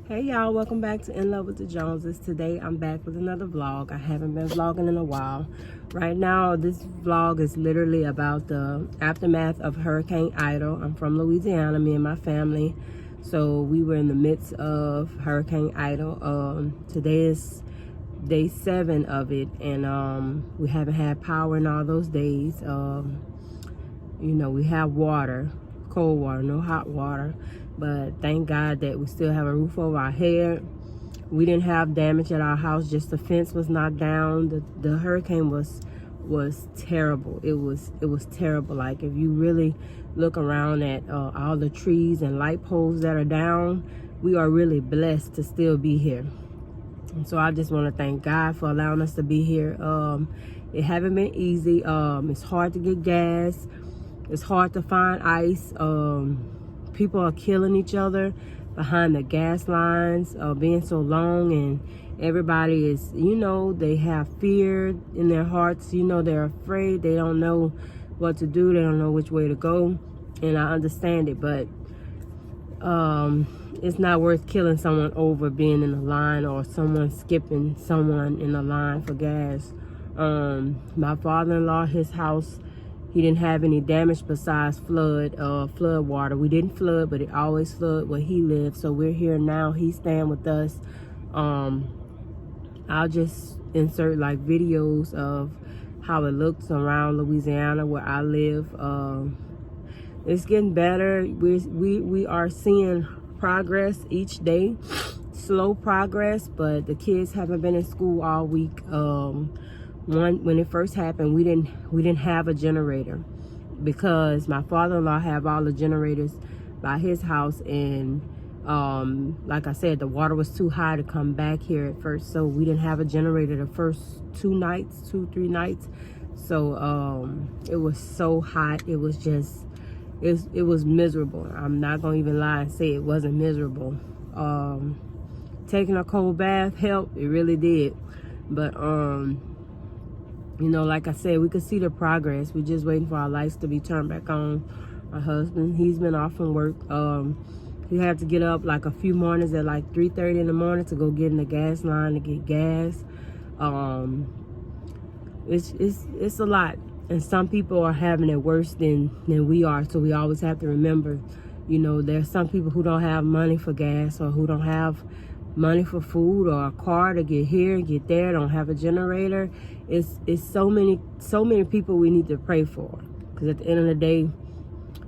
Hey y'all, welcome back to In Love with the Joneses. Today I'm back with another vlog. I haven't been vlogging in a while. Right now this vlog is literally about the aftermath of Hurricane Ida. I'm from Louisiana, me and my family. So we were in the midst of Hurricane Ida. Today is day 7 of it, and we haven't had power in all those days. You know, we have water, cold water, no hot water, but thank God that we still have a roof over our head. We didn't have damage at our house, just the fence was knocked down. The hurricane was terrible. It was terrible. Like, if you really look around at all the trees and light poles that are down, we are really blessed to still be here. And so I just want to thank God for allowing us to be here. It haven't been easy. It's hard to get gas. It's hard to find ice. People are killing each other behind the gas lines, being so long, and everybody is, you know, they have fear in their hearts. You know, they're afraid. They don't know what to do. They don't know which way to go. And I understand it, but it's not worth killing someone over being in a line, or someone skipping someone in a line for gas. My father-in-law, his house, he didn't have any damage besides flood water. We didn't flood, but it always flooded where he lived. So we're here now. He's staying with us. I'll just insert like videos of how it looks around Louisiana where I live. It's getting better. We are seeing progress each day. Slow progress, but the kids haven't been in school all week. When it first happened, we didn't have a generator because my father-in-law have all the generators by his house, and like I said, the water was too high to come back here at first, so we didn't have a generator the first 3 nights. So it was so hot. It was just it was miserable. I'm not gonna even lie and say it wasn't miserable. Taking a cold bath helped. It really did. But you know, like I said, we could see the progress. We're just waiting for our lights to be turned back on. My husband, he's been off from work. He had to get up like a few mornings at like 3:30 in the morning to go get in the gas line to get gas. It's a lot, and some people are having it worse than we are. So we always have to remember, you know, there's some people who don't have money for gas, or who don't have money for food, or a car to get here and get there, don't have a generator. It's so many people we need to pray for, because at the end of the day,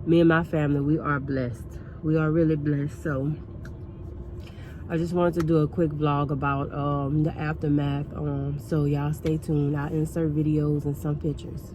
me and my family, we are blessed. We are really blessed. So I just wanted to do a quick vlog about the aftermath. So y'all stay tuned. I'll insert videos and some pictures.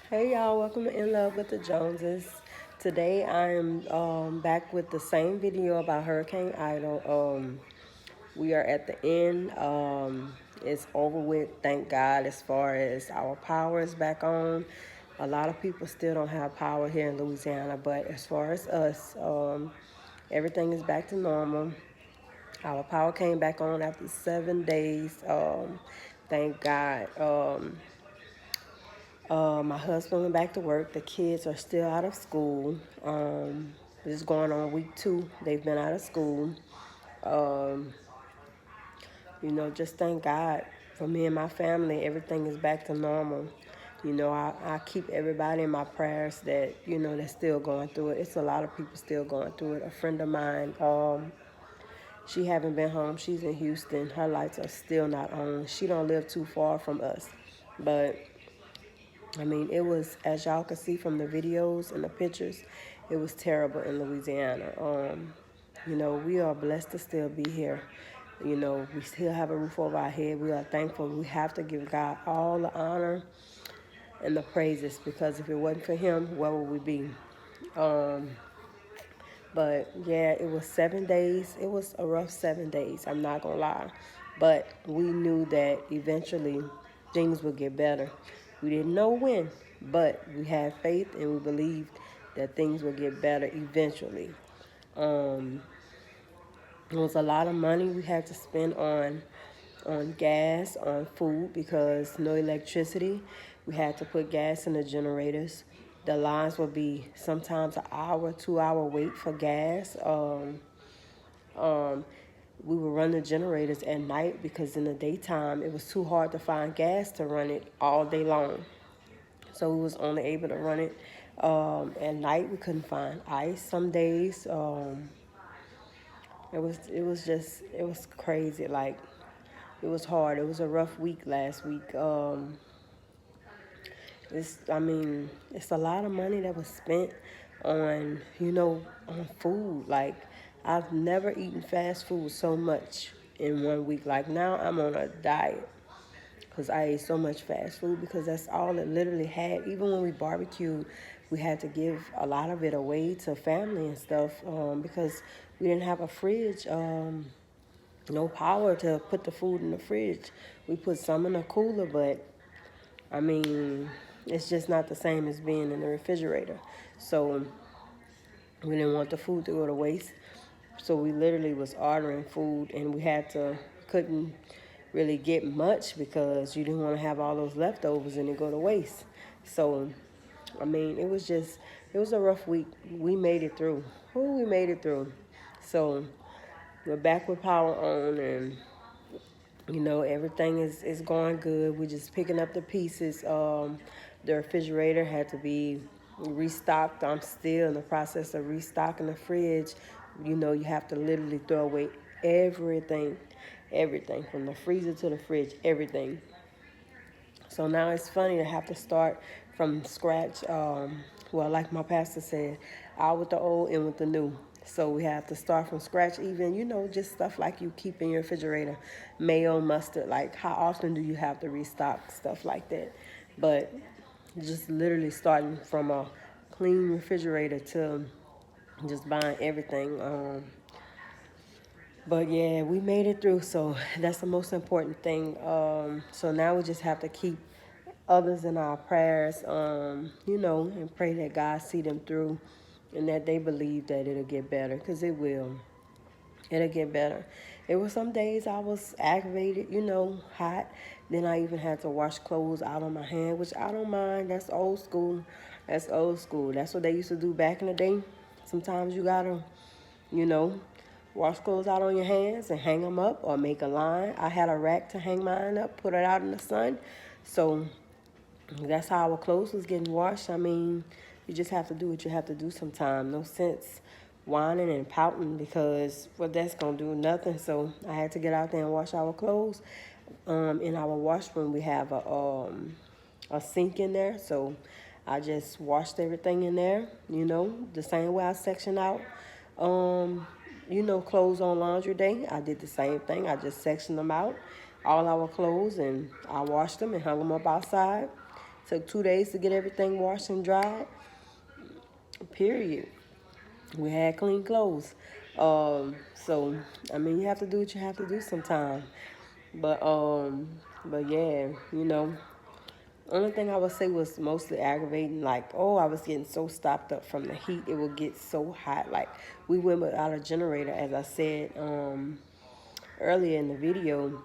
Hey y'all, welcome to In Love with the Joneses. Today I'm back with the same video about Hurricane Idol. We are at the end. It's over with, thank God, as far as our power is back on. A lot of people still don't have power here in Louisiana, but as far as us, everything is back to normal. Our power came back on after 7 days. Thank God. My husband went back to work. The kids are still out of school. This is going on week 2. They've been out of school. Um, just thank God for me and my family. Everything is back to normal. I keep everybody in my prayers that, they're still going through it. It's a lot of people still going through it. A friend of mine, she haven't been home. She's in Houston. Her lights are still not on. She don't live too far from us. But I mean, it was, as y'all can see from the videos and the pictures, it was terrible in Louisiana. We are blessed to still be here. We still have a roof over our head. We are thankful. We have to give God all the honor and the praises, because if it wasn't for him, where would we be? But yeah, it was 7 days. It was a rough 7 days, I'm not gonna lie. But we knew that eventually things would get better. We didn't know when, but we had faith and we believed that things would get better eventually. Um, it was a lot of money we had to spend on gas, on food, because no electricity. We had to put gas in the generators. The lines would be sometimes an hour, 2 hour wait for gas. Um, we would run the generators at night because in the daytime it was too hard to find gas to run it all day long. So we was only able to run it at night. We couldn't find ice some days. It was crazy. Like, it was hard. It was a rough week last week. It's a lot of money that was spent on food. Like, I've never eaten fast food so much in 1 week. Like, now I'm on a diet because I ate so much fast food, because that's all it literally had. Even when we barbecued, we had to give a lot of it away to family and stuff, because we didn't have a fridge. No power to put the food in the fridge. We put some in a cooler, but I mean, it's just not the same as being in the refrigerator. So we didn't want the food to go to waste. So we literally was ordering food, and couldn't really get much because you didn't want to have all those leftovers and it go to waste. So, it was a rough week. We made it through. We made it through. So we're back with power on, and everything is going good. We're just picking up the pieces. The refrigerator had to be restocked. I'm still in the process of restocking the fridge. You have to literally throw away everything, everything from the freezer to the fridge, everything. So now it's funny to have to start from scratch. Like my pastor said, out with the old, in with the new. So we have to start from scratch, even, just stuff like you keep in your refrigerator, mayo, mustard. Like, how often do you have to restock stuff like that? But just literally starting from a clean refrigerator to just buying everything. But yeah, we made it through, so that's the most important thing. So now we just have to keep others in our prayers, and pray that God see them through, and that they believe that it'll get better, because it will. It'll get better. It was some days I was aggravated, hot. Then I even had to wash clothes out on my hand, which I don't mind. That's old school. That's old school. That's what they used to do back in the day. Sometimes you gotta, you know, wash clothes out on your hands and hang them up, or make a line. I had a rack to hang mine up, put it out in the sun. So that's how our clothes was getting washed. I mean, you just have to do what you have to do sometimes. No sense whining and pouting, because what that's going to do, nothing. So I had to get out there and wash our clothes. In our washroom, we have a sink in there. So I just washed everything in there, the same way I section out, clothes on laundry day. I did the same thing. I just sectioned them out, all our clothes, and I washed them and hung them up outside. Took 2 days to get everything washed and dried. Period. We had clean clothes. So I mean, you have to do what you have to do sometimes. But yeah, you know, only thing I would say was mostly aggravating. Like, oh, I was getting so stopped up from the heat. It would get so hot. Like, we went without a generator, as I said earlier in the video,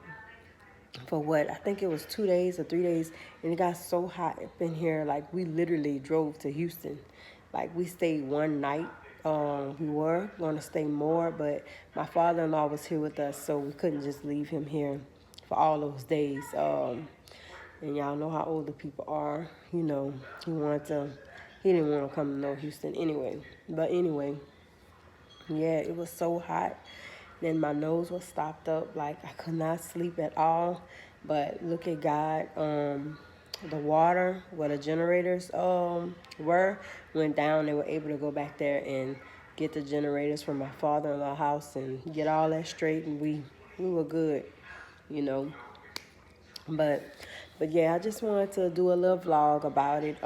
for what I think it was 2 days or 3 days, and it got so hot up in here. Like, we literally drove to Houston. Like, we stayed one night. We were going to stay more, but my father-in-law was here with us, so we couldn't just leave him here for all those days. And y'all know how older people are. You know, he didn't want to come to no Houston anyway. But anyway, yeah, it was so hot. Then my nose was stopped up, like I could not sleep at all. But look at God. The water where the generators went down. They were able to go back there and get the generators from my father-in-law's house and get all that straight, and we were good, you know. But yeah, I just wanted to do a little vlog about it.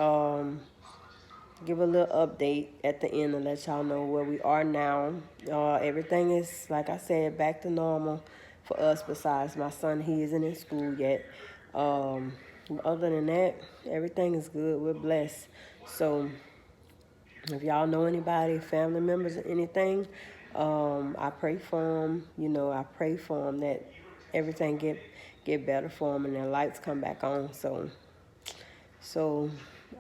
Give a little update at the end and let y'all know where we are now. Everything is, like I said, back to normal for us. Besides my son, he isn't in school yet. Other than that, everything is good. We're blessed. So if y'all know anybody, family members or anything, I pray for them. You know, I pray for them that everything get better for them and their lights come back on. So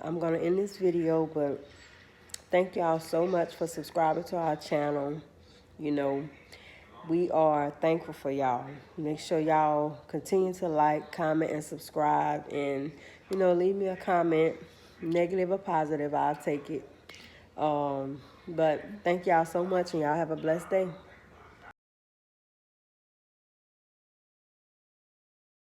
I'm going to end this video, but thank y'all so much for subscribing to our channel. You know, we are thankful for y'all. Make sure y'all continue to like, comment, and subscribe. And, you know, leave me a comment, negative or positive. I'll take it. But thank y'all so much, and y'all have a blessed day.